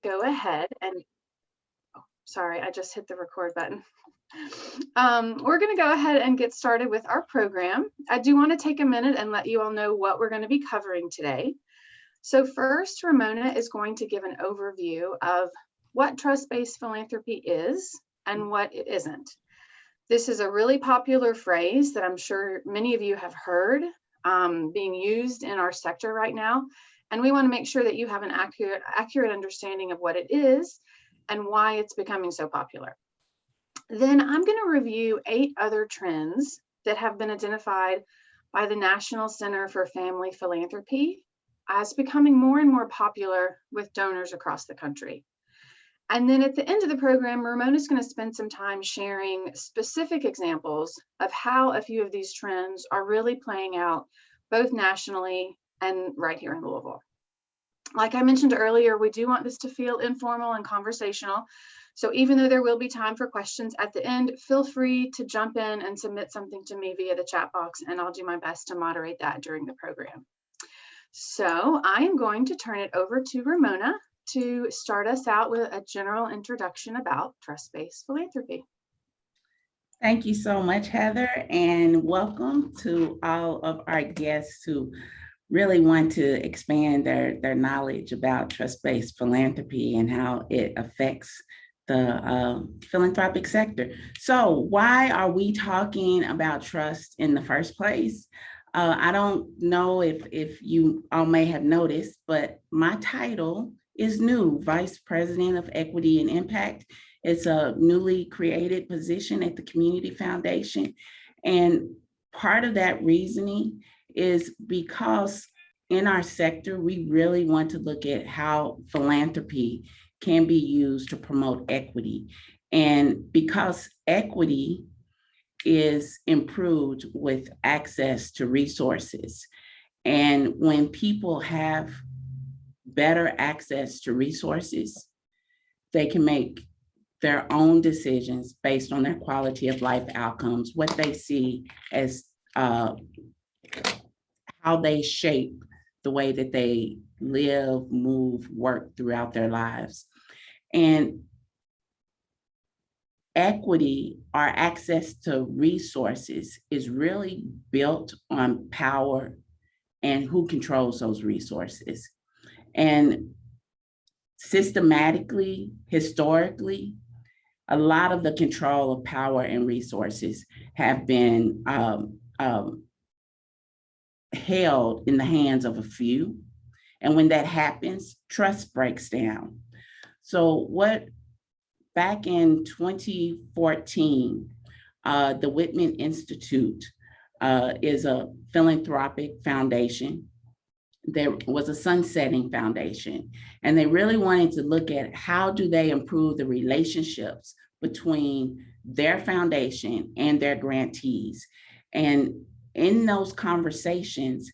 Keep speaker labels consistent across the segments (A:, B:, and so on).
A: go ahead and, sorry, I just hit the record button. We're going to go ahead and get started with our program. I do want to take a minute and let you all know what we're going to be covering today. So first, Ramona is going to give an overview of what trust-based philanthropy is and what it isn't. This is a really popular phrase that I'm sure many of you have heard being used in our sector right now. And we want to make sure that you have an accurate understanding of what it is and why it's becoming so popular. Then I'm going to review 8 other trends that have been identified by the National Center for Family Philanthropy as becoming more and more popular with donors across the country. And then at the end of the program, Ramona's going to spend some time sharing specific examples of how a few of these trends are really playing out both nationally and right here in Louisville. Like I mentioned earlier, we do want this to feel informal and conversational. So even though there will be time for questions at the end, feel free to jump in and submit something to me via the chat box, and I'll do my best to moderate that during the program. So I am going to turn it over to Ramona to start us out with a general introduction about trust-based philanthropy.
B: Thank you so much, Heather, and welcome to all of our guests who really want to expand their knowledge about trust-based philanthropy and how it affects the philanthropic sector. So why are we talking about trust in the first place? I don't know if you all may have noticed, but my title is new, Vice President of Equity and Impact. It's a newly created position at the Community Foundation. And part of that reasoning is because in our sector, we really want to look at how philanthropy can be used to promote equity. And because equity is improved with access to resources. And when people have better access to resources, they can make their own decisions based on their quality of life outcomes, what they see as how they shape the way that they live, move, work throughout their lives. And equity, or access to resources, is really built on power and who controls those resources. And systematically, historically, a lot of the control of power and resources have been held in the hands of a few. And when that happens, trust breaks down. So back in 2014, the Whitman Institute is a philanthropic foundation. There was a sunsetting foundation, and they really wanted to look at how do they improve the relationships between their foundation and their grantees. And in those conversations,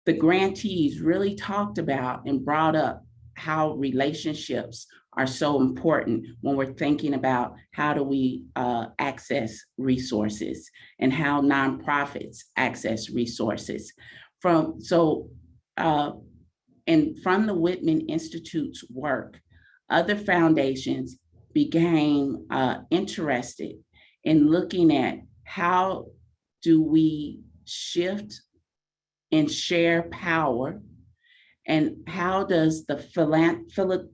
B: the grantees really talked about and brought up how relationships are so important when we're thinking about how do we access resources and how nonprofits access resources. From the Whitman Institute's work, other foundations became interested in looking at how do we shift and share power, and how does the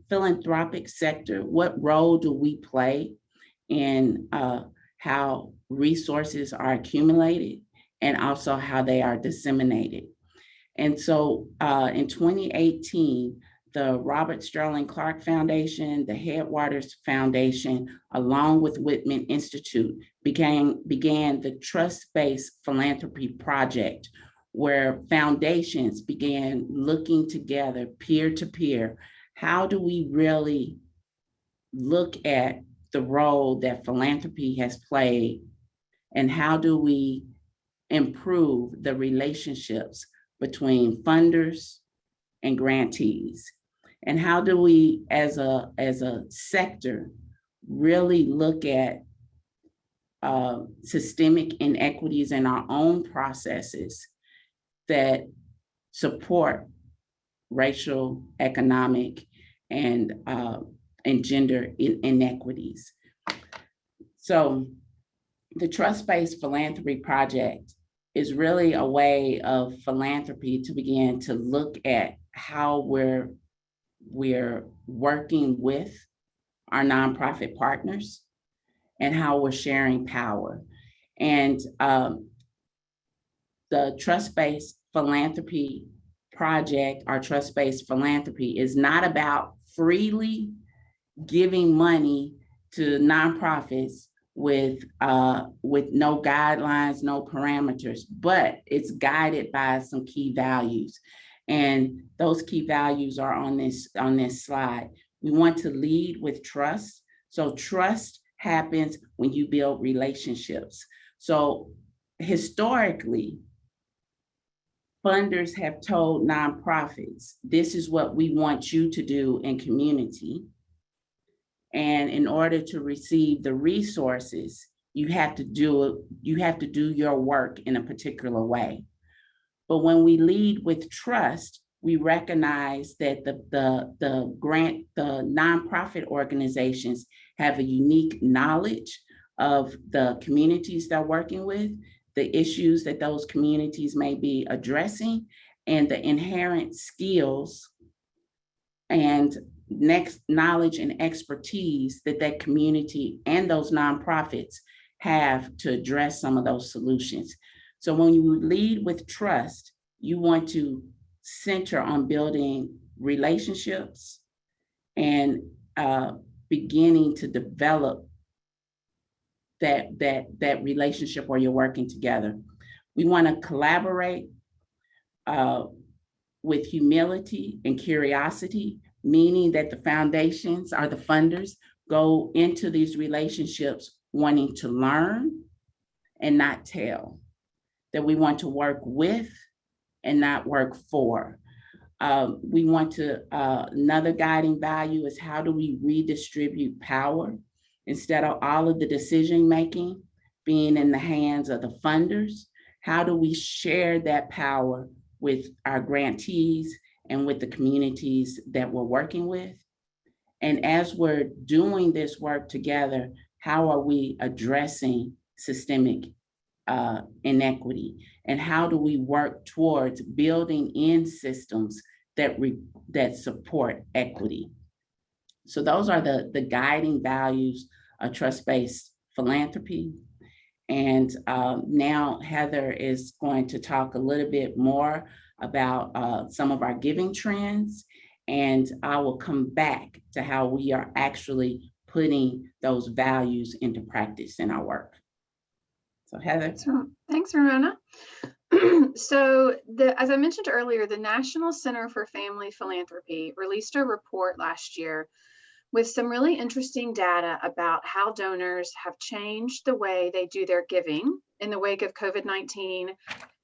B: philanthropic sector, what role do we play in how resources are accumulated and also how they are disseminated. And so in 2018, the Robert Sterling Clark Foundation, the Headwaters Foundation, along with Whitman Institute, began the Trust Based Philanthropy Project, where foundations began looking together peer to peer. How do we really look at the role that philanthropy has played, and how do we improve the relationships between funders and grantees? And how do we, as a sector, really look at systemic inequities in our own processes that support racial, economic, and gender inequities. So the Trust-Based Philanthropy Project is really a way of philanthropy to begin to look at how we're working with our nonprofit partners and how we're sharing power. And the Trust-Based Philanthropy Project, our Trust-Based Philanthropy, is not about freely giving money to nonprofits with no guidelines, no parameters, but it's guided by some key values. And those key values are on this slide. We want to lead with trust. So trust happens when you build relationships. So historically, funders have told nonprofits, this is what we want you to do in community. And in order to receive the resources, you have to do your work in a particular way. But when we lead with trust, we recognize that the nonprofit organizations have a unique knowledge of the communities they're working with, the issues that those communities may be addressing, and the inherent skills and knowledge and expertise that community and those nonprofits have to address some of those solutions. So when you lead with trust, you want to center on building relationships and beginning to develop that relationship where you're working together. We want to collaborate with humility and curiosity, meaning that the foundations or the funders go into these relationships wanting to learn and not tell, that we want to work with and not work for. We want to, another guiding value is how do we redistribute power instead of all of the decision-making being in the hands of the funders? How do we share that power with our grantees and with the communities that we're working with? And as we're doing this work together, how are we addressing systemic inequity? And how do we work towards building in systems that support equity? So those are the guiding values of trust-based philanthropy. And now Heather is going to talk a little bit more about some of our giving trends, and I will come back to how we are actually putting those values into practice in our work. So Heather.
A: Thanks, Ramona. So as I mentioned earlier, the National Center for Family Philanthropy released a report last year with some really interesting data about how donors have changed the way they do their giving in the wake of COVID-19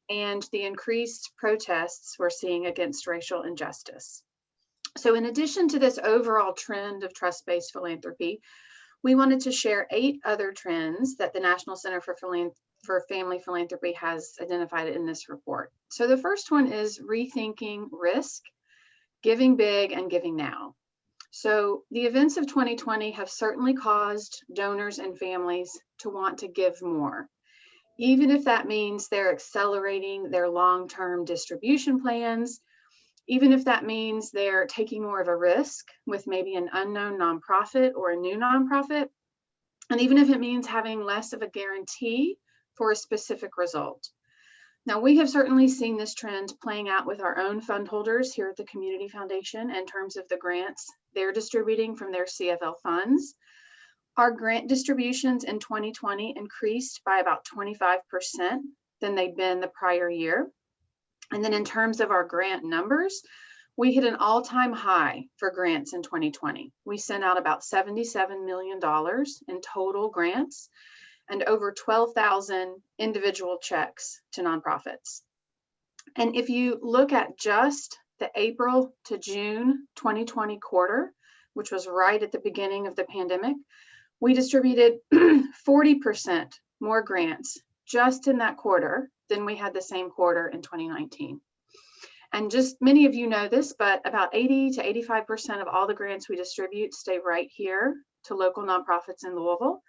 A: and the increased protests we're seeing against racial injustice. So in addition to this overall trend of trust-based philanthropy, we wanted to share 8 other trends that the National Center for Family Philanthropy has identified in this report. So the first one is rethinking risk, giving big and giving now. So the events of 2020 have certainly caused donors and families to want to give more, even if that means they're accelerating their long-term distribution plans, even if that means they're taking more of a risk with maybe an unknown nonprofit or a new nonprofit, and even if it means having less of a guarantee for a specific result. Now, we have certainly seen this trend playing out with our own fund holders here at the Community Foundation in terms of the grants they're distributing from their CFL funds. Our grant distributions in 2020 increased by about 25% than they'd been the prior year. And then in terms of our grant numbers, we hit an all-time high for grants in 2020. We sent out about $77 million in total grants and over 12,000 individual checks to nonprofits. And if you look at just the April to June 2020 quarter, which was right at the beginning of the pandemic, we distributed 40% more grants just in that quarter than we had the same quarter in 2019. And just many of you know this, but about 80 to 85% of all the grants we distribute stay right here to local nonprofits in Louisville.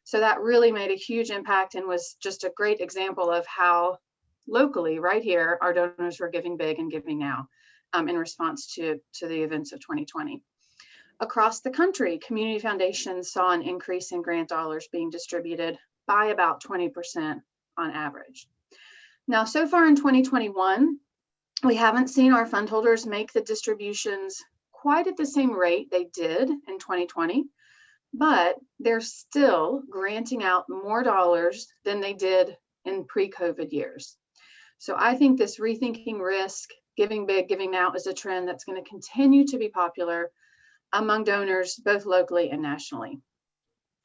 A: So that really made a huge impact and was just a great example of how locally, right here, our donors were giving big and giving now in response to the events of 2020. Across the country, community foundations saw an increase in grant dollars being distributed by about 20% on average. Now, so far in 2021, we haven't seen our fund holders make the distributions quite at the same rate they did in 2020, but they're still granting out more dollars than they did in pre-COVID years. So I think this rethinking risk, giving big, giving now is a trend that's going to continue to be popular among donors, both locally and nationally.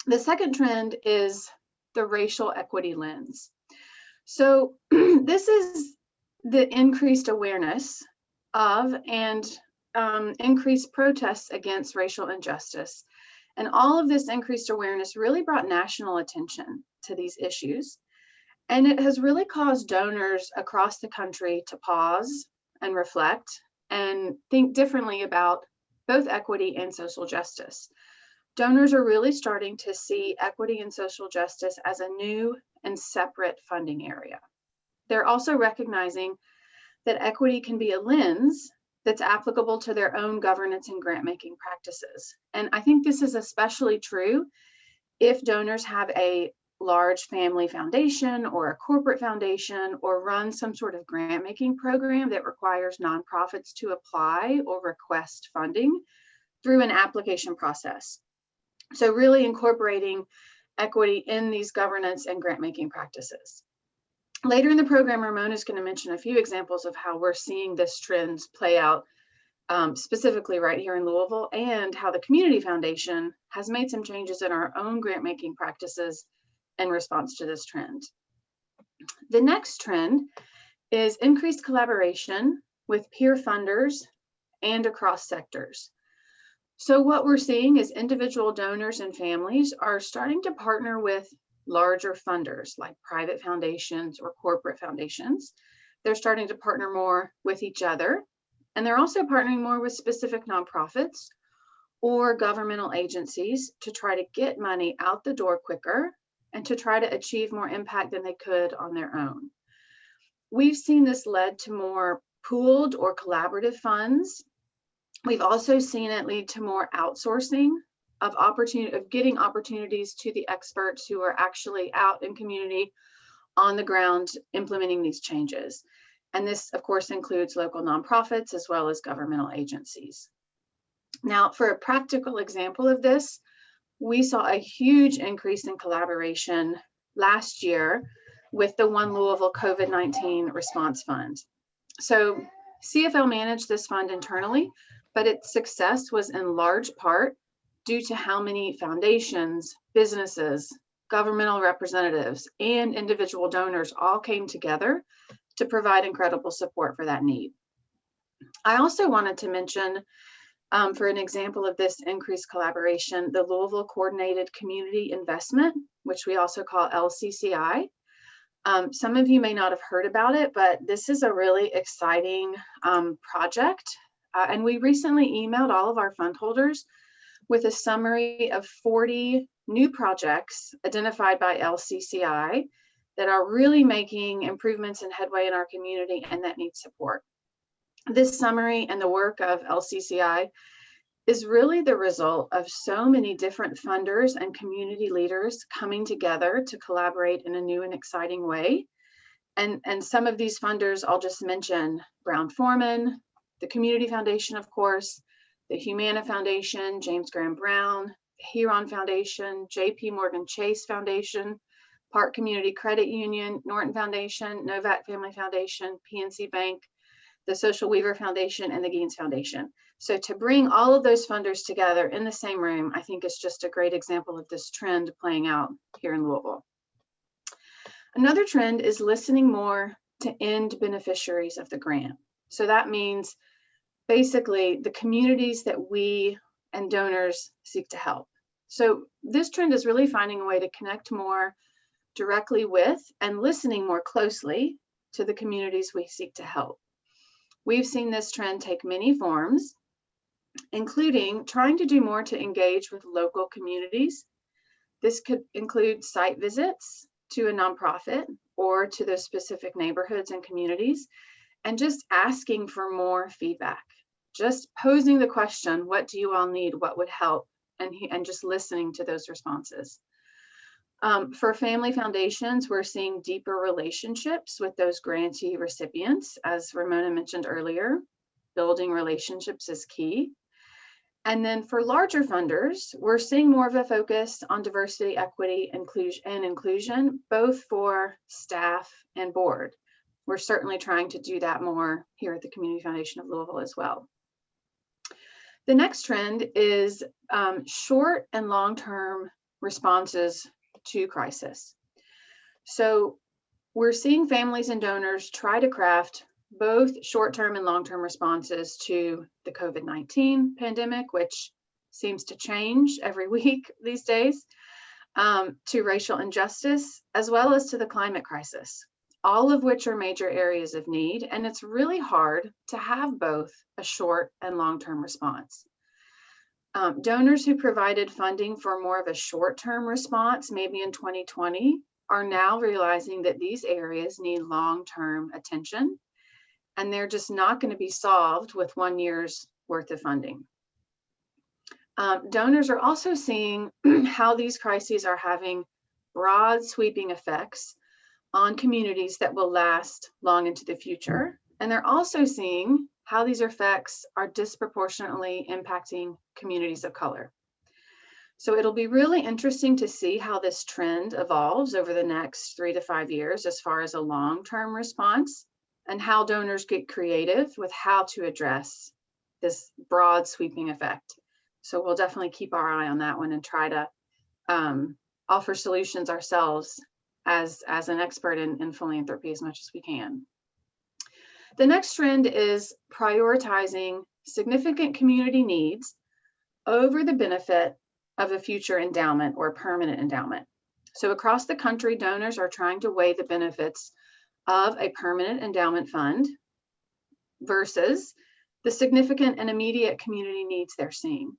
A: The second trend is the racial equity lens. So this is the increased awareness of and increased protests against racial injustice. And all of this increased awareness really brought national attention to these issues. And it has really caused donors across the country to pause and reflect and think differently about both equity and social justice. Donors are really starting to see equity and social justice as a new and separate funding area. They're also recognizing that equity can be a lens that's applicable to their own governance and grant-making practices. And I think this is especially true if donors have a large family foundation or a corporate foundation or run some sort of grant-making program that requires nonprofits to apply or request funding through an application process. So really incorporating equity in these governance and grant-making practices. Later in the program, Ramona is going to mention a few examples of how we're seeing this trend play out specifically right here in Louisville, and how the Community Foundation has made some changes in our own grant-making practices in response to this trend. The next trend is increased collaboration with peer funders and across sectors. So what we're seeing is individual donors and families are starting to partner with larger funders like private foundations or corporate foundations. They're starting to partner more with each other, and they're also partnering more with specific nonprofits or governmental agencies to try to get money out the door quicker and to try to achieve more impact than they could on their own. We've seen this led to more pooled or collaborative funds. We've also seen it lead to more outsourcing of getting opportunities to the experts who are actually out in community on the ground implementing these changes. And this, of course, includes local nonprofits as well as governmental agencies. Now, for a practical example of this, we saw a huge increase in collaboration last year with the One Louisville COVID-19 Response Fund. So CFL managed this fund internally, but its success was in large part due to how many foundations, businesses, governmental representatives, and individual donors all came together to provide incredible support for that need. I also wanted to mention, for an example of this increased collaboration, the Louisville Coordinated Community Investment, which we also call LCCI. Some of you may not have heard about it, but this is a really exciting project. And we recently emailed all of our fund holders with a summary of 40 new projects identified by LCCI that are really making improvements and headway in our community and that need support. This summary and the work of LCCI is really the result of so many different funders and community leaders coming together to collaborate in a new and exciting way. And some of these funders, I'll just mention Brown-Forman, the Community Foundation, of course, the Humana Foundation, James Graham Brown, the Huron Foundation, JP Morgan Chase Foundation, Park Community Credit Union, Norton Foundation, Novak Family Foundation, PNC Bank, the Social Weaver Foundation, and the Gaines Foundation. So to bring all of those funders together in the same room, I think is just a great example of this trend playing out here in Louisville. Another trend is listening more to end beneficiaries of the grant. So that means basically the communities that we and donors seek to help. So this trend is really finding a way to connect more directly with and listening more closely to the communities we seek to help. We've seen this trend take many forms, including trying to do more to engage with local communities. This could include site visits to a nonprofit or to those specific neighborhoods and communities, and just asking for more feedback. Just posing the question, what do you all need? What would help? And just listening to those responses. For family foundations, we're seeing deeper relationships with those grantee recipients. As Ramona mentioned earlier, building relationships is key. And then for larger funders, we're seeing more of a focus on diversity, equity, inclusion, both for staff and board. We're certainly trying to do that more here at the Community Foundation of Louisville as well. The next trend is short and long-term responses to crisis. So we're seeing families and donors try to craft both short-term and long-term responses to the COVID-19 pandemic, which seems to change every week these days, to racial injustice, as well as to the climate crisis, all of which are major areas of need. And it's really hard to have both a short and long-term response. Donors who provided funding for more of a short-term response, maybe in 2020, are now realizing that these areas need long-term attention, and they're just not going to be solved with 1 year's worth of funding. Donors are also seeing how these crises are having broad sweeping effects on communities that will last long into the future. And they're also seeing how these effects are disproportionately impacting communities of color. So it'll be really interesting to see how this trend evolves over the next 3 to 5 years as far as a long-term response, and how donors get creative with how to address this broad sweeping effect. So we'll definitely keep our eye on that one and try to offer solutions ourselves as an expert in philanthropy as much as we can. The next trend is prioritizing significant community needs over the benefit of a future endowment or permanent endowment. So across the country, donors are trying to weigh the benefits of a permanent endowment fund versus the significant and immediate community needs they're seeing.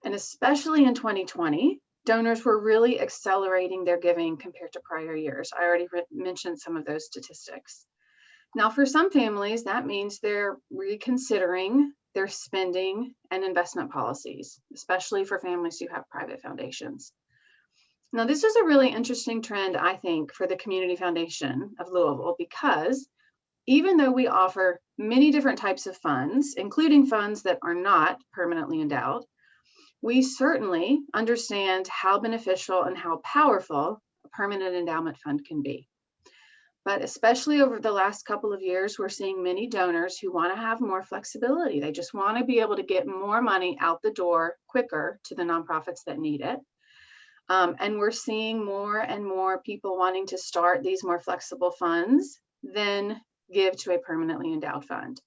A: And especially in 2020, donors were really accelerating their giving compared to prior years. I already mentioned some of those statistics. Now, for some families, that means they're reconsidering their spending and investment policies, especially for families who have private foundations. Now, this is a really interesting trend, I think, for the Community Foundation of Louisville, because even though we offer many different types of funds, including funds that are not permanently endowed, we certainly understand how beneficial and how powerful a permanent endowment fund can be. But especially over the last couple of years, we're seeing many donors who want to have more flexibility. They just want to be able to get more money out the door quicker to the nonprofits that need it. And we're seeing more and more people wanting to start these more flexible funds than give to a permanently endowed fund.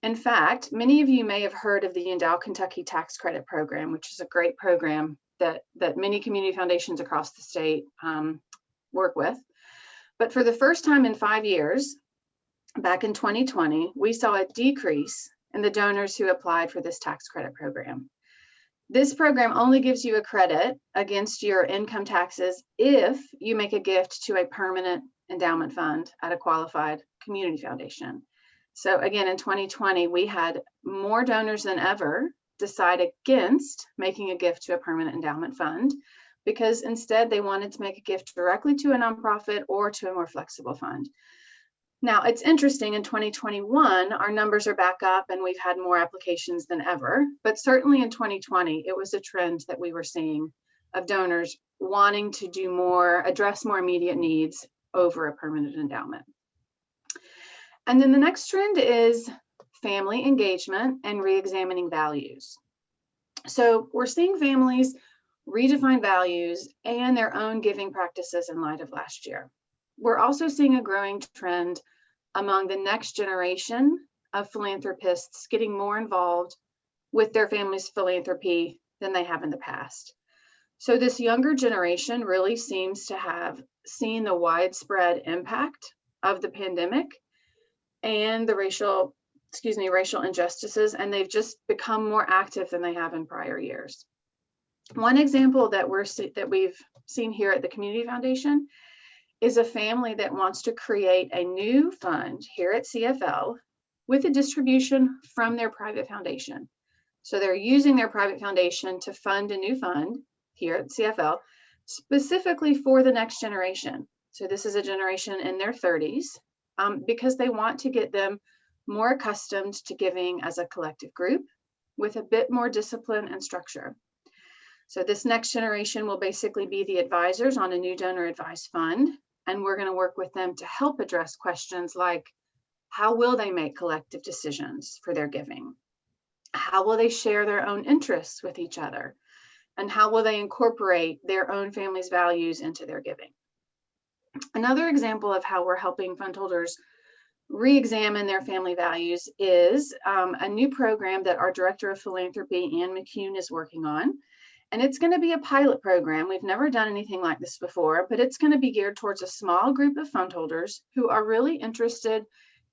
A: In fact, many of you may have heard of the Endow Kentucky Tax Credit Program, which is a great program that many community foundations across the state work with. But for the first time in 5 years, back in 2020, we saw a decrease in the donors who applied for this tax credit program. This program only gives you a credit against your income taxes if you make a gift to a permanent endowment fund at a qualified community foundation. So again, in 2020, we had more donors than ever decide against making a gift to a permanent endowment fund, because instead they wanted to make a gift directly to a nonprofit or to a more flexible fund. Now, it's interesting, in 2021, our numbers are back up and we've had more applications than ever, but certainly in 2020, it was a trend that we were seeing of donors wanting to do more, address more immediate needs over a permanent endowment. And then the next trend is family engagement and re-examining values. So we're seeing families redefine values and their own giving practices in light of last year. We're also seeing a growing trend among the next generation of philanthropists getting more involved with their family's philanthropy than they have in the past. So this younger generation really seems to have seen the widespread impact of the pandemic and the racial injustices, and they've just become more active than they have in prior years. One example that we've seen here at the Community Foundation is a family that wants to create a new fund here at CFL with a distribution from their private foundation. So they're using their private foundation to fund a new fund here at CFL, specifically for the next generation. So this is a generation in their 30s, because they want to get them more accustomed to giving as a collective group with a bit more discipline and structure. So this next generation will basically be the advisors on a new donor advised fund. And we're going to work with them to help address questions like, how will they make collective decisions for their giving? How will they share their own interests with each other? And how will they incorporate their own family's values into their giving? Another example of how we're helping fund holders re-examine their family values is a new program that our Director of Philanthropy, Ann McCune, is working on. And it's going to be a pilot program. We've never done anything like this before, but it's going to be geared towards a small group of fund holders who are really interested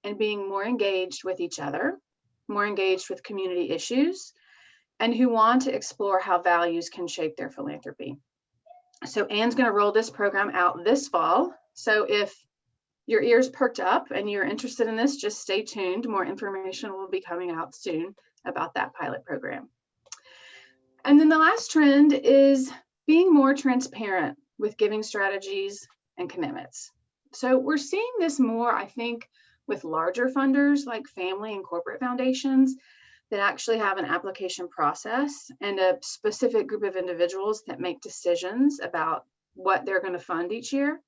A: in being more engaged with each other, more engaged with community issues, and who want to explore how values can shape their philanthropy. So Ann's going to roll this program out this fall. So if your ears perked up and you're interested in this, just stay tuned. More information will be coming out soon about that pilot program. And then the last trend is being more transparent with giving strategies and commitments. So we're seeing this more, I think, with larger funders like family and corporate foundations that actually have an application process and a specific group of individuals that make decisions about what they're going to fund each year.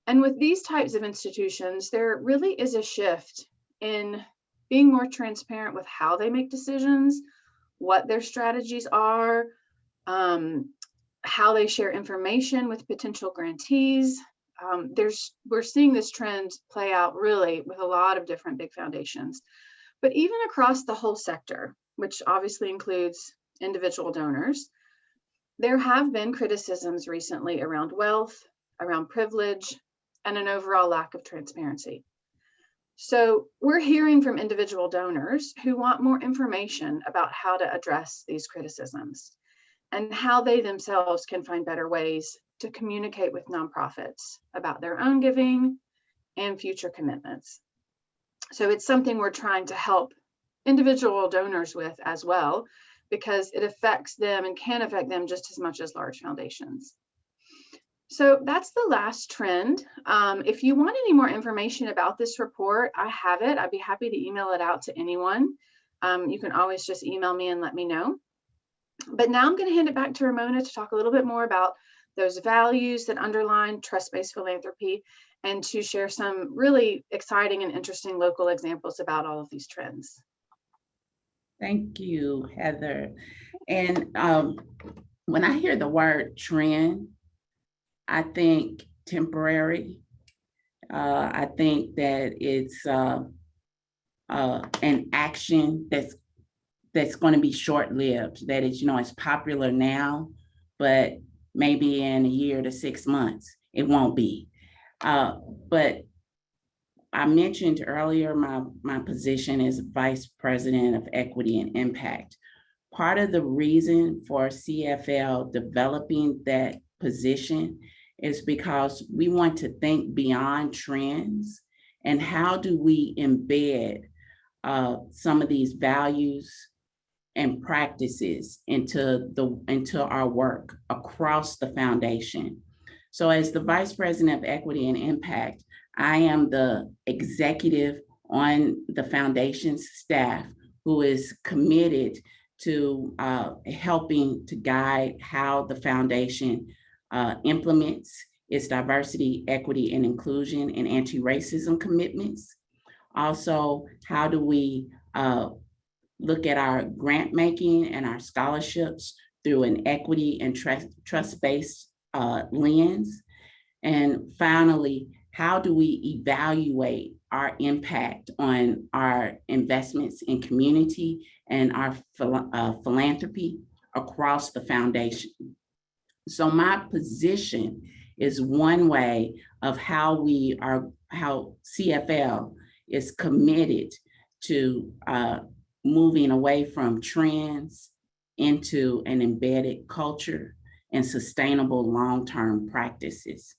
A: And with these types of institutions, there really is a shift in being more transparent with how they make decisions, what their strategies are, how they share information with potential grantees. We're seeing this trend play out really with a lot of different big foundations, but even across the whole sector, which obviously includes individual donors, there have been criticisms recently around wealth, around privilege, and an overall lack of transparency. So we're hearing from individual donors who want more information about how to address these criticisms and how they themselves can find better ways to communicate with nonprofits about their own giving and future commitments. So it's something we're trying to help individual donors with as well, because it affects them and can affect them just as much as large foundations. So that's the last trend. If you want any more information about this report, I have it. I'd be happy to email it out to anyone. You can always just email me and let me know. But now I'm going to hand it back to Ramona to talk a little bit more about those values that underline trust-based philanthropy and to share some really exciting and interesting local examples about all of these trends.
B: Thank you, Heather. And when I hear the word trend, I think temporary. I think that it's an action that's going to be short-lived. That is, it's popular now, but maybe in a year to 6 months, it won't be. But I mentioned earlier my position as Vice President of Equity and Impact. Part of the reason for CFL developing that position is because we want to think beyond trends and how do we embed some of these values and practices into our work across the foundation. So as the Vice President of Equity and Impact, I am the executive on the foundation's staff who is committed to helping to guide how the foundation implements its diversity, equity, and inclusion and anti-racism commitments. Also, how do we look at our grant making and our scholarships through an equity and trust-based lens? And finally, how do we evaluate our impact on our investments in community and our philanthropy across the foundation? So my position is one way of how CFL is committed to moving away from trends into an embedded culture and sustainable long-term practices.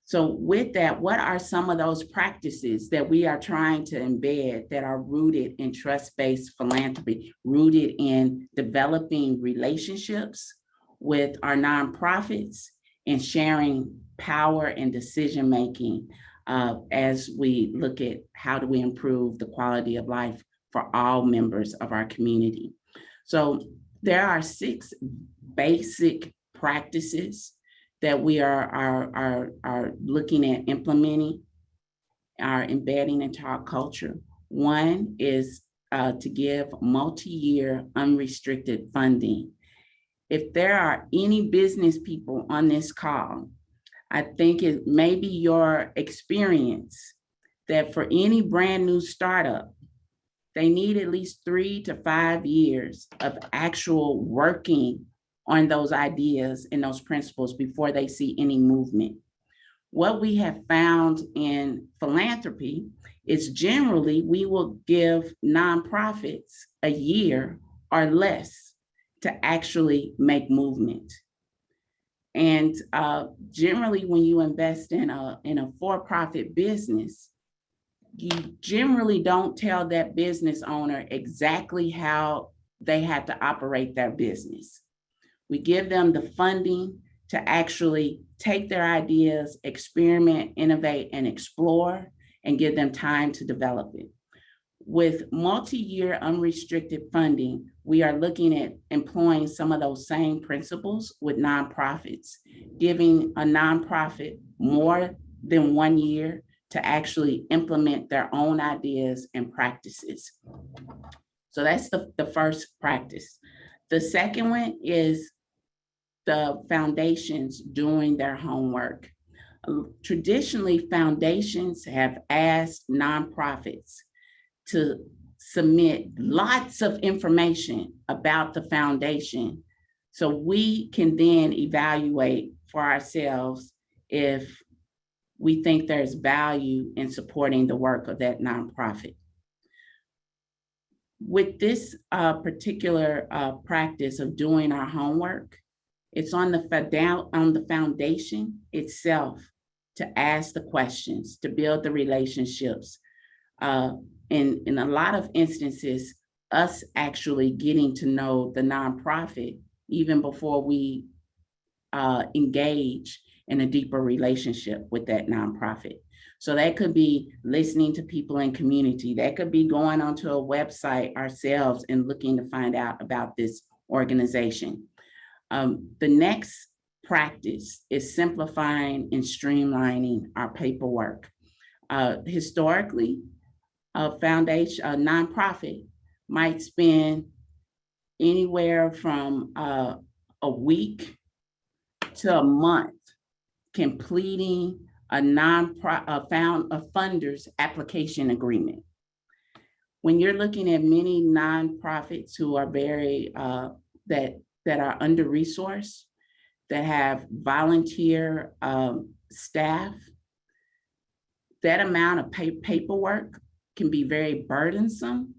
B: So with that, what are some of those practices that we are trying to embed that are rooted in trust-based philanthropy, rooted in developing relationships with our nonprofits and sharing power and decision-making as we look at how do we improve the quality of life for all members of our community. So there are 6 basic practices that we are looking at implementing, are embedding into our culture. One is to give multi-year unrestricted funding. If there are any business people on this call, I think it may be your experience that for any brand new startup, they need at least 3 to 5 years of actual working on those ideas and those principles before they see any movement. What we have found in philanthropy is generally we will give nonprofits a year or less to actually make movement. And generally, when you invest in a for-profit business, you generally don't tell that business owner exactly how they have to operate their business. We give them the funding to actually take their ideas, experiment, innovate, and explore, and give them time to develop it. With multi-year unrestricted funding, we are looking at employing some of those same principles with nonprofits, giving a nonprofit more than 1 year to actually implement their own ideas and practices. So that's the first practice. The second one is the foundations doing their homework. Traditionally, foundations have asked nonprofits to submit lots of information about the foundation so we can then evaluate for ourselves if we think there's value in supporting the work of that nonprofit. With this particular practice of doing our homework, it's on the foundation itself to ask the questions, to build the relationships. In a lot of instances, us actually getting to know the nonprofit even before we engage in a deeper relationship with that nonprofit. So that could be listening to people in community. That could be going onto a website ourselves and looking to find out about this organization. The next practice is simplifying and streamlining our paperwork. Historically, a nonprofit might spend anywhere from a week to a month completing a funder's application agreement. When you're looking at many nonprofits who are very that are under-resourced, that have volunteer staff, that amount of paperwork can be very burdensome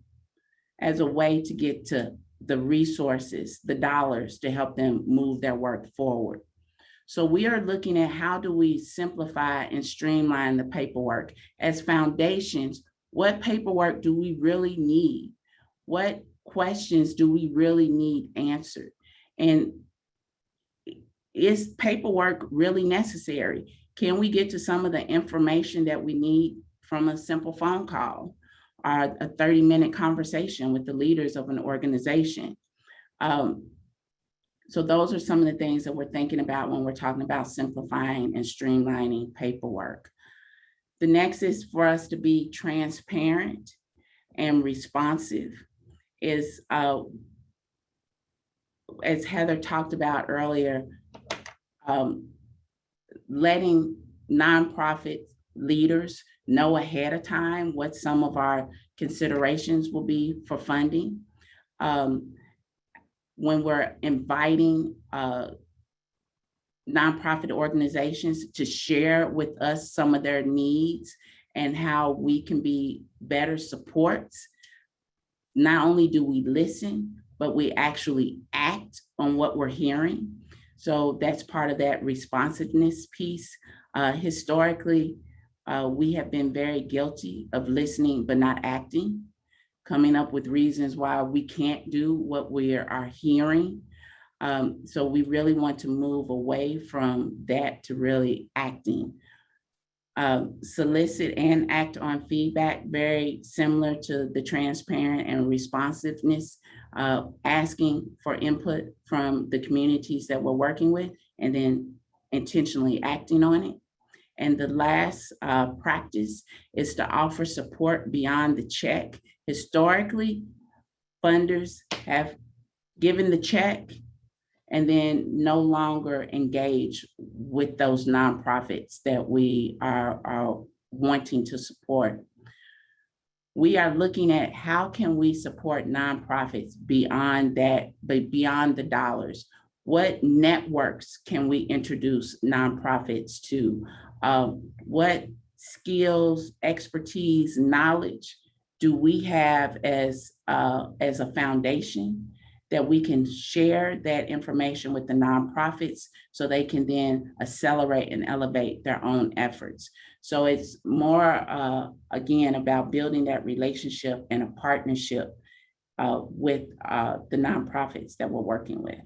B: as a way to get to the resources, the dollars to help them move their work forward. So we are looking at how do we simplify and streamline the paperwork. As foundations, what paperwork do we really need? What questions do we really need answered? And is paperwork really necessary? Can we get to some of the information that we need from a simple phone call or a 30-minute conversation with the leaders of an organization? So those are some of the things that we're thinking about when we're talking about simplifying and streamlining paperwork. The next is for us to be transparent and responsive. Is as Heather talked about earlier, letting nonprofit leaders know ahead of time what some of our considerations will be for funding. When we're inviting nonprofit organizations to share with us some of their needs and how we can be better supports. Not only do we listen, but we actually act on what we're hearing. So that's part of that responsiveness piece. Historically, we have been very guilty of listening but not acting, coming up with reasons why we can't do what we are hearing. So we really want to move away from that to really acting. Solicit and act on feedback, very similar to the transparent and responsiveness, asking for input from the communities that we're working with, and then intentionally acting on it. And the last practice is to offer support beyond the check. Historically, funders have given the check and then no longer engage with those nonprofits that we are wanting to support. We are looking at how can we support nonprofits beyond that, but beyond the dollars. What networks can we introduce nonprofits to? What skills, expertise, knowledge do we have as a foundation that we can share that information with the nonprofits so they can then accelerate and elevate their own efforts? So it's more, again, about building that relationship and a partnership with the nonprofits that we're working with.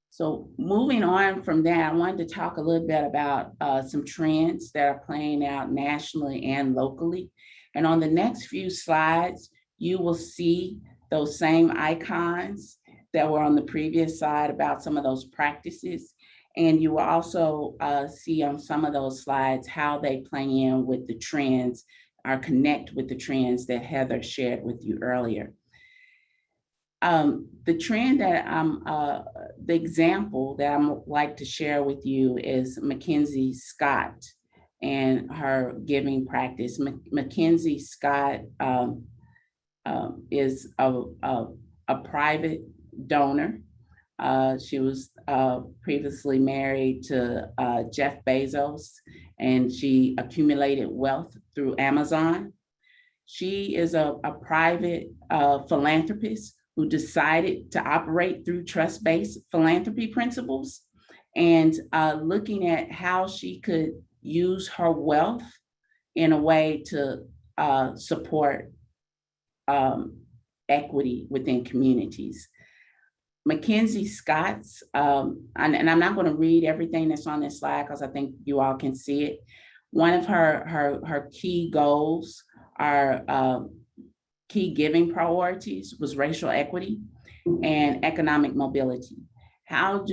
B: So moving on from that, I wanted to talk a little bit about some trends that are playing out nationally and locally. And on the next few slides, you will see those same icons that were on the previous slide about some of those practices. And you will also see on some of those slides how they play in with the trends or connect with the trends that Heather shared with you earlier. The trend that the example that I like to share with you is Mackenzie Scott and her giving practice. Mackenzie Scott is a private donor. She was previously married to Jeff Bezos, and she accumulated wealth through Amazon. She is a private philanthropist who decided to operate through trust-based philanthropy principles and looking at how she could use her wealth in a way to support equity within communities. Mackenzie Scott's, and I'm not going to read everything that's on this slide because I think you all can see it. One of her key goals are key giving priorities was racial equity and economic mobility. How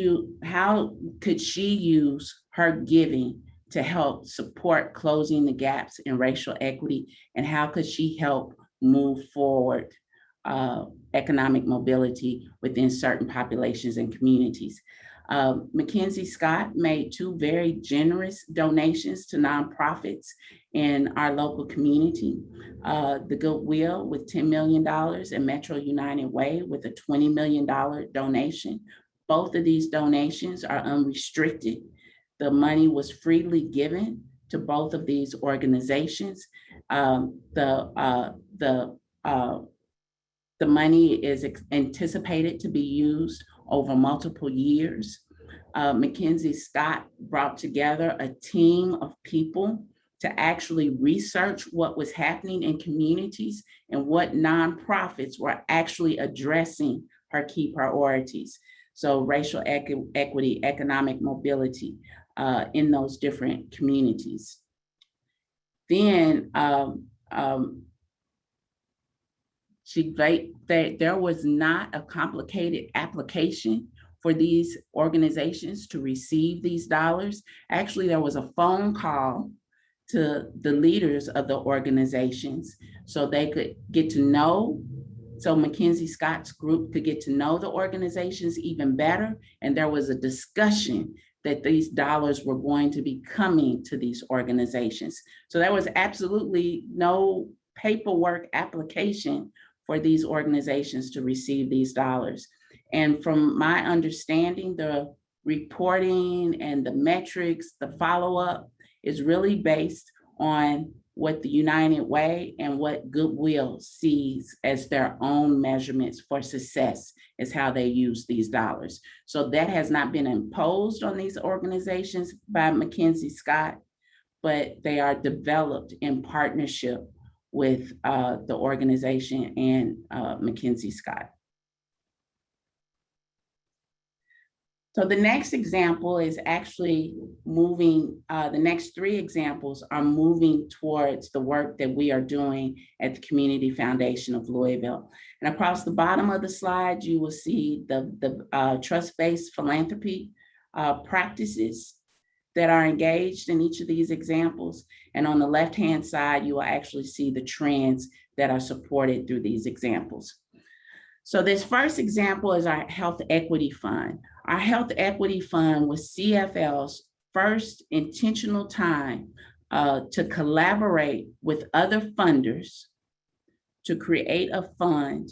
B: could she use her giving to help support closing the gaps in racial equity, and how could she help move forward economic mobility within certain populations and communities? Mackenzie Scott made 2 very generous donations to nonprofits in our local community. The Goodwill with $10 million and Metro United Way with a $20 million donation. Both of these donations are unrestricted. The money was freely given to both of these organizations. The money is anticipated to be used over multiple years. Mackenzie Scott brought together a team of people to actually research what was happening in communities and what nonprofits were actually addressing her key priorities. So racial equity, economic mobility in those different communities. Then there was not a complicated application for these organizations to receive these dollars. Actually, there was a phone call to the leaders of the organizations so they could get to know, so Mackenzie Scott's group could get to know the organizations even better. And there was a discussion that these dollars were going to be coming to these organizations. So there was absolutely no paperwork application for these organizations to receive these dollars. And from my understanding, the reporting and the metrics, the follow-up is really based on what the United Way and what Goodwill sees as their own measurements for success is how they use these dollars. So that has not been imposed on these organizations by McKinsey Scott, but they are developed in partnership with the organization and McKinsey Scott. So the next example is actually moving, the next three examples are moving towards the work that we are doing at the Community Foundation of Louisville. And across the bottom of the slide, you will see the trust-based philanthropy practices that are engaged in each of these examples. And on the left-hand side, you will actually see the trends that are supported through these examples. So this first example is our Health Equity Fund. Our Health Equity Fund was CFL's first intentional time to collaborate with other funders to create a fund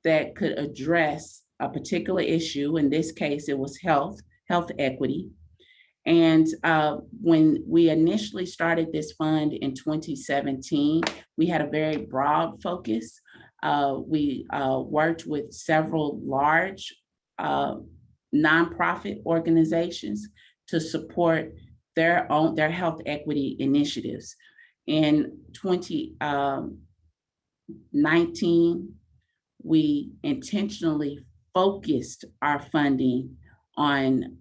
B: that could address a particular issue. In this case, it was health equity. And when we initially started this fund in 2017, we had a very broad focus. We worked with several large nonprofit organizations to support their health equity initiatives. In 2019, we intentionally focused our funding on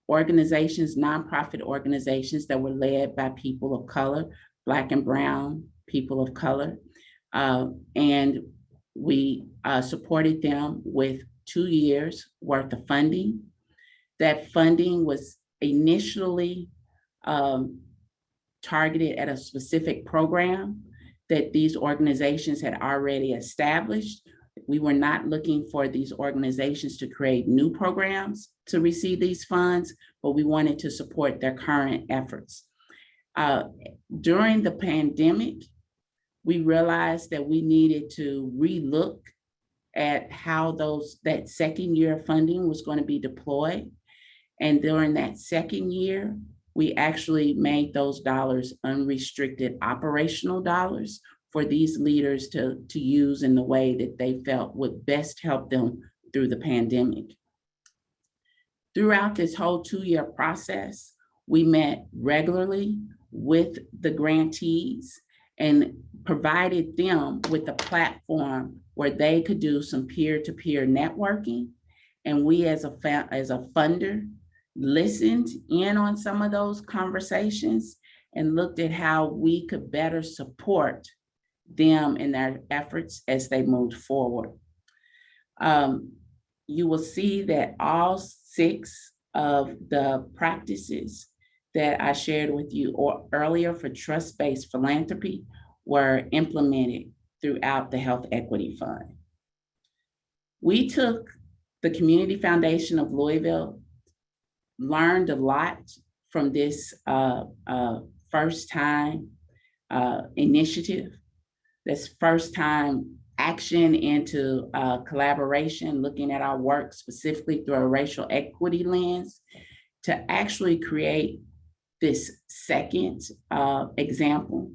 B: organizations, nonprofit organizations that were led by people of color, Black and brown people of color. And we supported them with 2 years worth of funding. That funding was initially targeted at a specific program that these organizations had already established. We were not looking for these organizations to create new programs to receive these funds, but we wanted to support their current efforts. During the pandemic, we realized that we needed to relook at how that second year of funding was going to be deployed. And during that second year, we actually made those dollars unrestricted operational dollars for these leaders to use in the way that they felt would best help them through the pandemic. Throughout this whole 2-year process, we met regularly with the grantees and provided them with a platform where they could do some peer-to-peer networking. And we as a funder listened in on some of those conversations and looked at how we could better support them in their efforts as they moved forward. You will see that all 6 of the practices that I shared with you earlier for trust-based philanthropy were implemented throughout the Health Equity Fund. We took the Community Foundation of Louisville, learned a lot from this first time initiative, this first time action into collaboration, looking at our work specifically through a racial equity lens, to actually create this second example.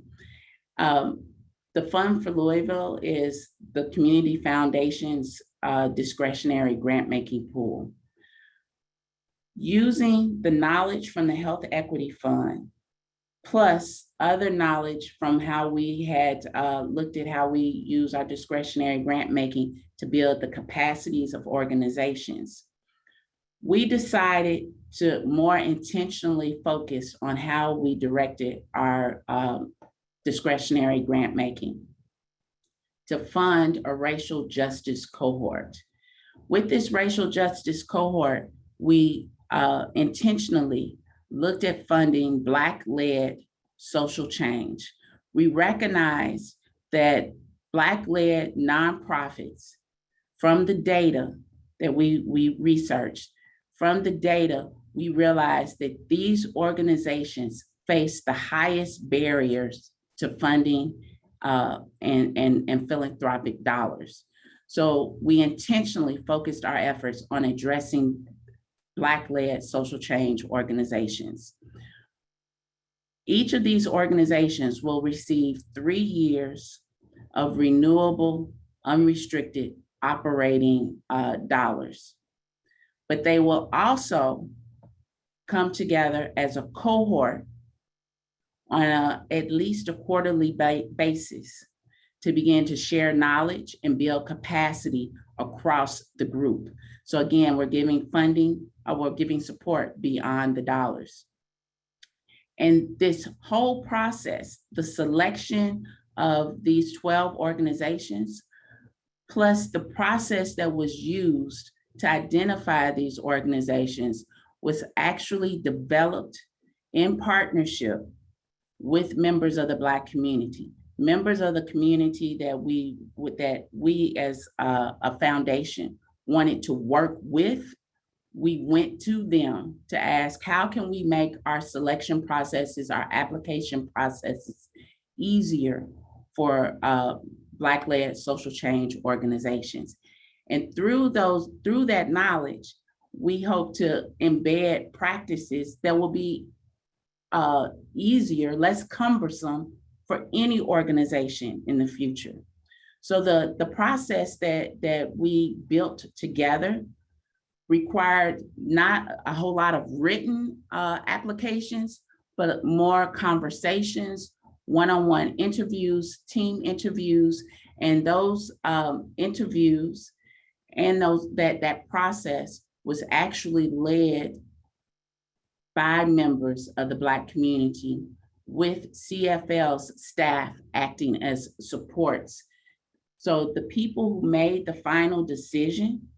B: The Fund for Louisville is the Community Foundation's discretionary grant-making pool. Using the knowledge from the Health Equity Fund, plus other knowledge from how we had looked at how we use our discretionary grant-making to build the capacities of organizations, we decided to more intentionally focus on how we directed our discretionary grant-making to fund a racial justice cohort. With this racial justice cohort, we intentionally looked at funding Black-led social change. We recognize that Black-led nonprofits, from the data that we researched, from the data, we realized that these organizations face the highest barriers to funding and philanthropic dollars. So we intentionally focused our efforts on addressing Black-led social change organizations. Each of these organizations will receive 3 years of renewable, unrestricted operating dollars. But they will also come together as a cohort on at least a quarterly basis to begin to share knowledge and build capacity across the group. So again, we're giving funding, we're giving support beyond the dollars. And this whole process, the selection of these 12 organizations, plus the process that was used to identify these organizations, was actually developed in partnership with members of the Black community, members of the community that we as a foundation wanted to work with. We went to them to ask, how can we make our selection processes, our application processes easier for Black-led social change organizations? And through that knowledge, we hope to embed practices that will be easier, less cumbersome for any organization in the future. So the process that we built together required not a whole lot of written applications, but more conversations, one-on-one interviews, team interviews, and those interviews and that process was actually led by members of the Black community, with CFL's staff acting as supports. So the people who made the final decision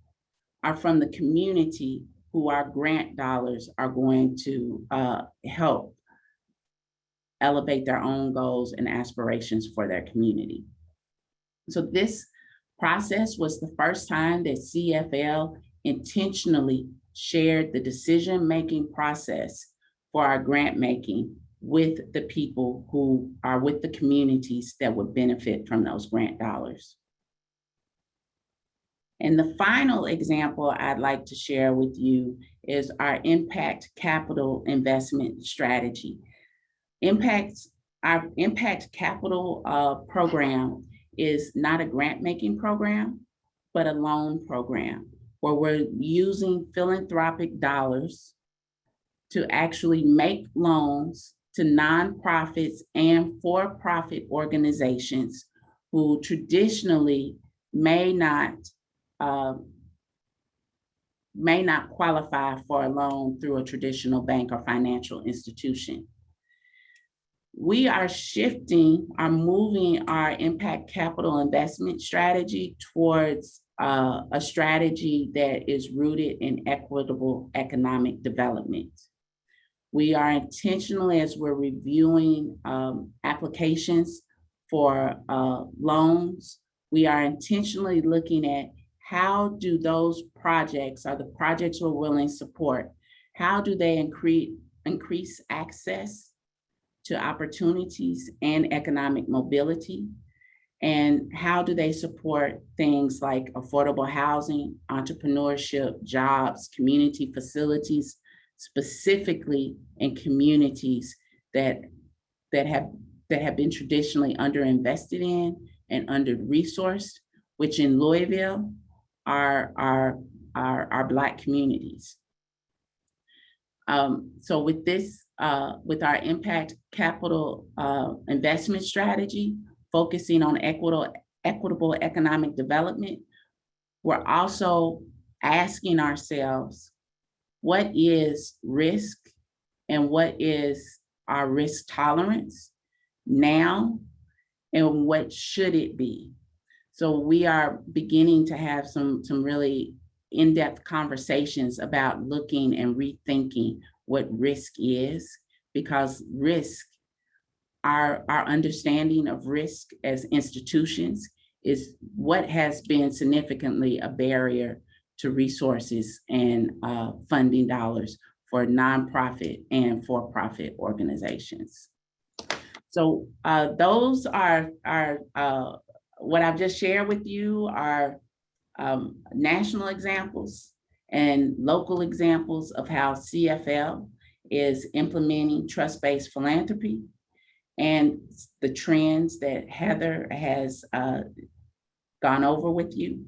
B: are from the community, who our grant dollars are going to help elevate their own goals and aspirations for their community. So this process was the first time that CFL intentionally shared the decision-making process for our grant making with the people who are with the communities that would benefit from those grant dollars. And the final example I'd like to share with you is our impact capital investment strategy. Our impact capital program is not a grant-making program, but a loan program where we're using philanthropic dollars to actually make loans to nonprofits and for-profit organizations who traditionally may not qualify for a loan through a traditional bank or financial institution. We are moving our impact capital investment strategy towards a strategy that is rooted in equitable economic development. We are intentionally, as we're reviewing applications for loans, we are intentionally looking at how do those projects, or the projects we're willing to support, how do they increase access to opportunities and economic mobility? And how do they support things like affordable housing, entrepreneurship, jobs, community facilities, specifically in communities that have been traditionally underinvested in and under-resourced, which in Louisville are Black communities. So with this, with our impact capital investment strategy, focusing on equitable economic development, we're also asking ourselves, what is risk and what is our risk tolerance now, and what should it be? So we are beginning to have some really in-depth conversations about looking and rethinking what risk is, because risk, our understanding of risk as institutions is what has been significantly a barrier to resources and funding dollars for nonprofit and for-profit organizations. So those are what I've just shared with you are national examples and local examples of how CFL is implementing trust-based philanthropy and the trends that Heather has gone over with you.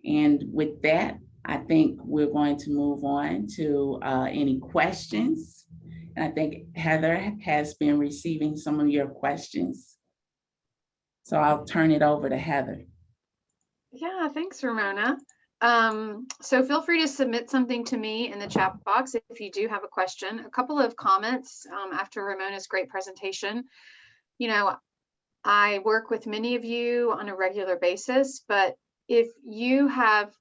B: And with that, I think we're going to move on to any questions. And I think Heather has been receiving some of your questions. So I'll turn it over to Heather.
A: Yeah, thanks, Ramona. So feel free to submit something to me in the chat box if you do have a question. A couple of comments after Ramona's great presentation. You know, I work with many of you on a regular basis, but if you have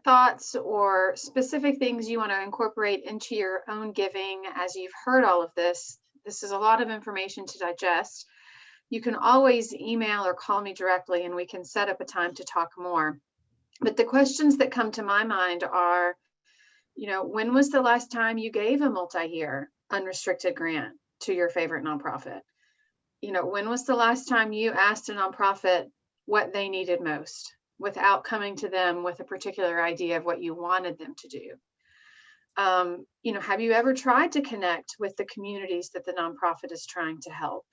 A: thoughts or specific things you want to incorporate into your own giving as you've heard all of this, this is a lot of information to digest. You can always email or call me directly and we can set up a time to talk more. But the questions that come to my mind are, you know, when was the last time you gave a multi-year unrestricted grant to your favorite nonprofit? You know, when was the last time you asked a nonprofit what they needed most without coming to them with a particular idea of what you wanted them to do? You know, have you ever tried to connect with the communities that the nonprofit is trying to help?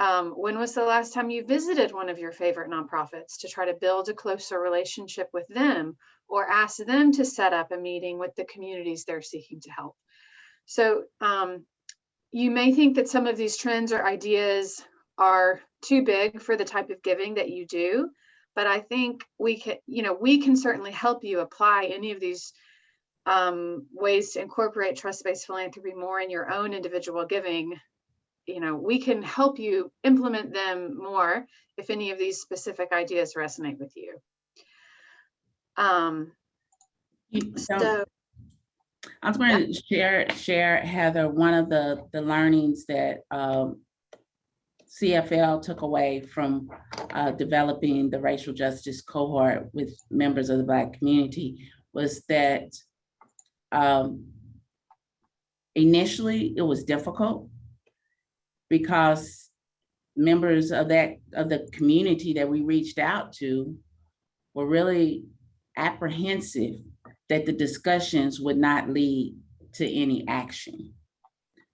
A: When was the last time you visited one of your favorite nonprofits to try to build a closer relationship with them or ask them to set up a meeting with the communities they're seeking to help? So you may think that some of these trends or ideas are too big for the type of giving that you do, but I think we can certainly help you apply any of these ways to incorporate trust-based philanthropy more in your own individual giving. You know, we can help you implement them more if any of these specific ideas resonate with you.
B: So I was going to share, Heather, one of the learnings that CFL took away from developing the racial justice cohort with members of the Black community was that initially it was difficult because members of the community that we reached out to were really apprehensive that the discussions would not lead to any action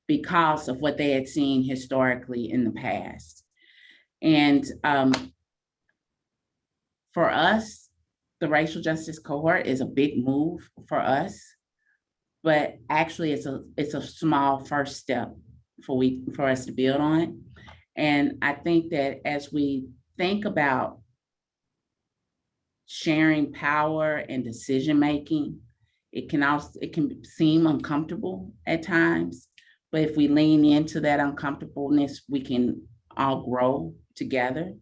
B: because of what they had seen historically in the past. And for us, the racial justice cohort is a big move for us, but actually it's a small first step for us to build on. And I think that as we think about sharing power and decision-making, it can seem uncomfortable at times, but if we lean into that uncomfortableness, we can all grow together.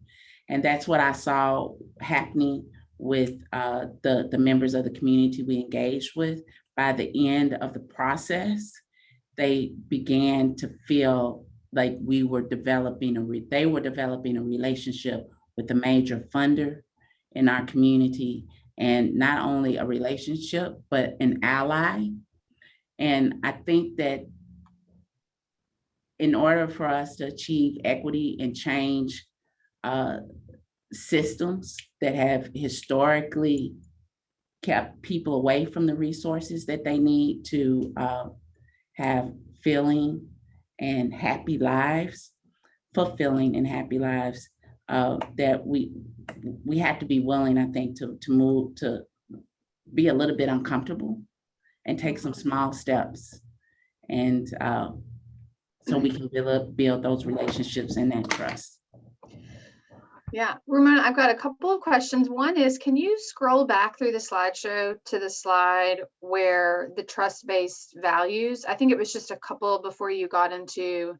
B: And that's what I saw happening with the members of the community we engaged with. By the end of the process, they began to feel like they were developing a relationship with a major funder in our community, and not only a relationship, but an ally. And I think that in order for us to achieve equity and change systems that have historically kept people away from the resources that they need to have fulfilling and happy lives, that we have to be willing, I think, to move, to be a little bit uncomfortable and take some small steps. And so we can build those relationships and that trust.
A: Yeah, Ramona, I've got a couple of questions. One is, can you scroll back through the slideshow to the slide where the trust-based values, I think it was just a couple before you got into,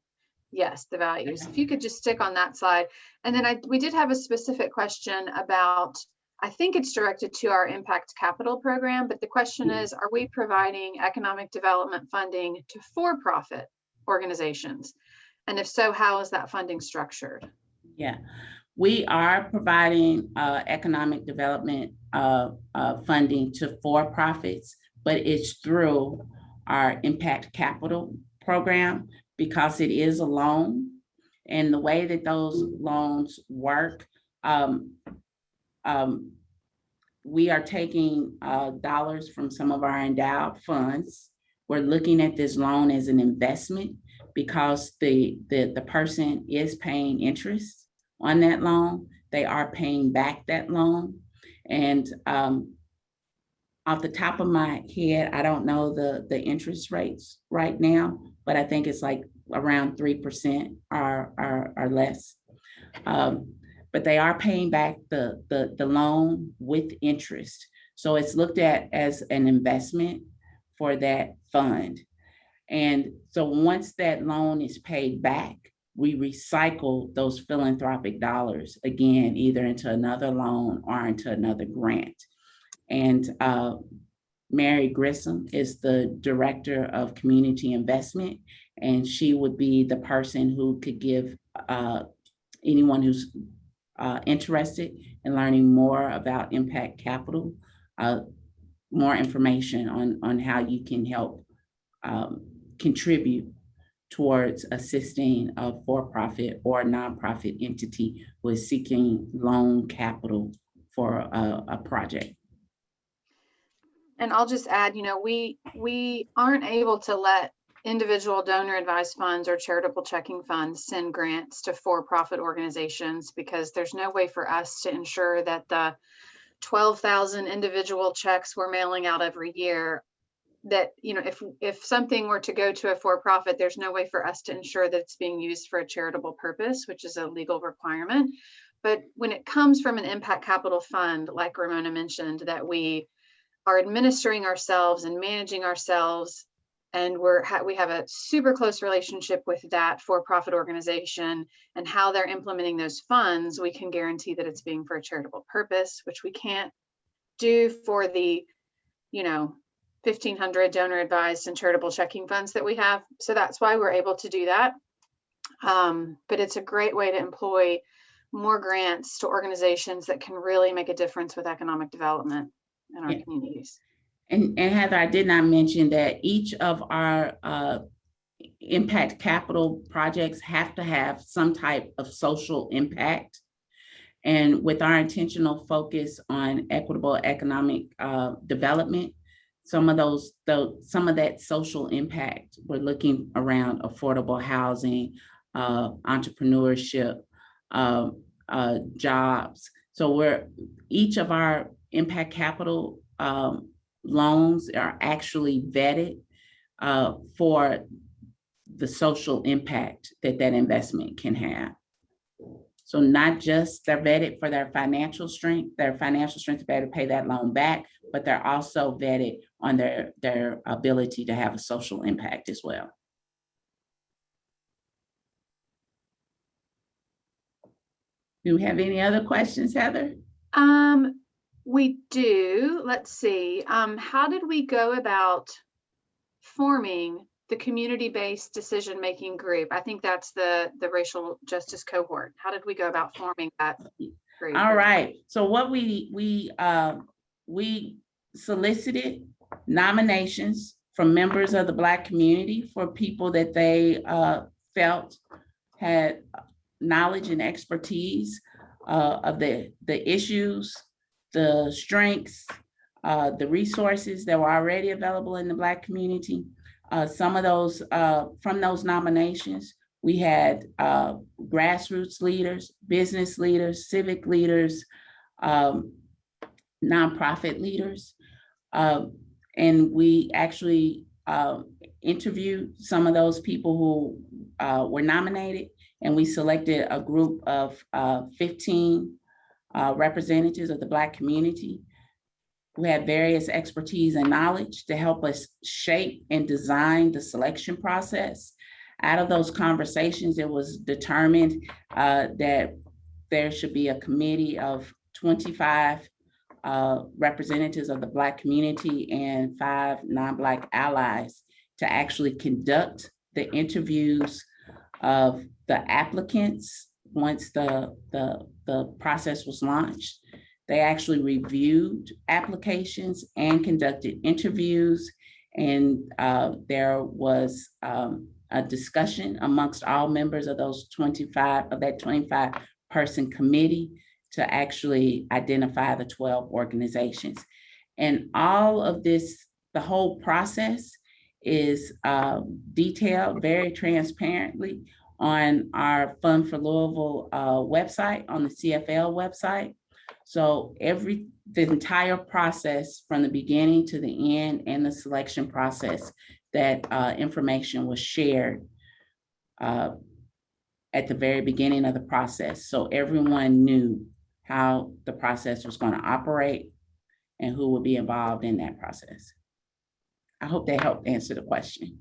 A: yes, the values. If you could just stick on that slide. And then we did have a specific question about, I think it's directed to our Impact Capital program, but the question is, are we providing economic development funding to for-profit organizations? And if so, how is that funding structured?
B: Yeah. We are providing economic development funding to for-profits, but it's through our Impact Capital program because it is a loan. And the way that those loans work, we are taking dollars from some of our endowed funds we're looking at this loan as an investment because the person is paying interest on that loan. They are paying back that loan. And off the top of my head, I don't know the interest rates right now, but I think it's like around 3% or less. But they are paying back the loan with interest. So it's looked at as an investment for that fund. And so once that loan is paid back, we recycle those philanthropic dollars again, either into another loan or into another grant. And Mary Grissom is the director of community investment, and she would be the person who could give anyone who's interested in learning more about impact capital, more information on how you can help contribute towards assisting a for-profit or nonprofit entity who is seeking loan capital for a project.
A: And I'll just add, we aren't able to let individual donor advised funds or charitable checking funds send grants to for-profit organizations, because there's no way for us to ensure that the 12,000 individual checks we're mailing out every year, that, if something were to go to a for-profit, there's no way for us to ensure that it's being used for a charitable purpose, which is a legal requirement. But when it comes from an impact capital fund, like Ramona mentioned, that we are administering ourselves and managing ourselves, and we have a super close relationship with that for-profit organization and how they're implementing those funds, we can guarantee that it's being for a charitable purpose, which we can't do for the 1,500 donor advised and charitable checking funds that we have. So that's why we're able to do that. But it's a great way to employ more grants to organizations that can really make a difference with economic development in our communities.
B: And Heather, I did not mention that each of our impact capital projects have to have some type of social impact. And with our intentional focus on equitable economic development, some of that social impact, we're looking around affordable housing, entrepreneurship, jobs. So each of our impact capital loans are actually vetted for the social impact that investment can have. So not just they're vetted for their financial strength to be able to pay that loan back, but they're also vetted on their ability to have a social impact as well. Do we have any other questions, Heather?
A: We do. Let's see. How did we go about forming the community-based decision-making group? I think that's the racial justice cohort. How did we go about forming that group?
B: All right. So what we solicited nominations from members of the Black community for people that they felt had knowledge and expertise of the issues, the strengths, the resources that were already available in the Black community. Some of those, from those nominations, we had grassroots leaders, business leaders, civic leaders, nonprofit leaders. And we actually interviewed some of those people who were nominated, and we selected a group of 15 representatives of the Black community who had various expertise and knowledge to help us shape and design the selection process. Out of those conversations, it was determined that there should be a committee of 25 representatives of the Black community and 5 non-Black allies to actually conduct the interviews of the applicants once the process was launched. They actually reviewed applications and conducted interviews, and there was a discussion amongst all members of that 25-person committee to actually identify the 12 organizations. And all of this, the whole process is detailed very transparently on our Fund for Louisville website, on the CFL website. So the entire process from the beginning to the end and the selection process, that information was shared at the very beginning of the process. So everyone knew how the process was going to operate and who would be involved in that process. I hope that helped answer the question.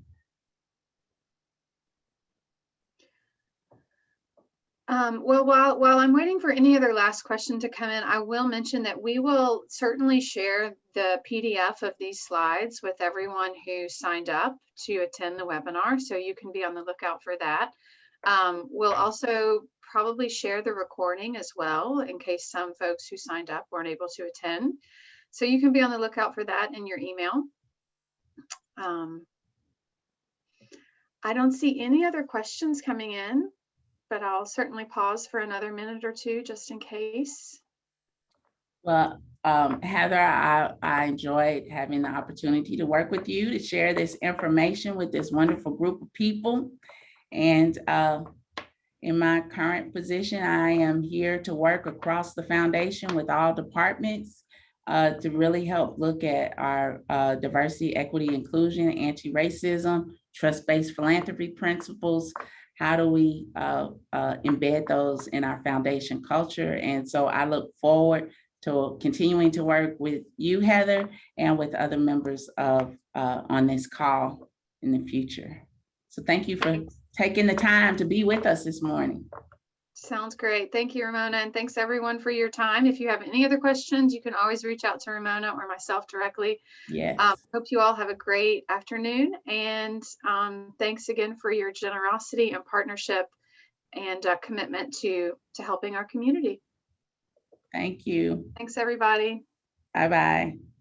A: Well, while I'm waiting for any other last question to come in, I will mention that we will certainly share the PDF of these slides with everyone who signed up to attend the webinar, so you can be on the lookout for that. We'll also probably share the recording as well in case some folks who signed up weren't able to attend. So you can be on the lookout for that in your email. I don't see any other questions coming in, but I'll certainly pause for another minute or two just in case.
B: Well, Heather, I enjoyed having the opportunity to work with you to share this information with this wonderful group of people. And in my current position, I am here to work across the foundation with all departments to really help look at our diversity, equity, inclusion, anti-racism, trust-based philanthropy principles. How do we embed those in our foundation culture? And so I look forward to continuing to work with you, Heather, and with other members of on this call in the future. So thank you for taking the time to be with us this morning.
A: Sounds great. Thank you, Ramona. And thanks everyone for your time. If you have any other questions, you can always reach out to Ramona or myself directly.
B: Yes.
A: Hope you all have a great afternoon. And thanks again for your generosity and partnership and commitment to helping our community.
B: Thank you.
A: Thanks, everybody.
B: Bye-bye.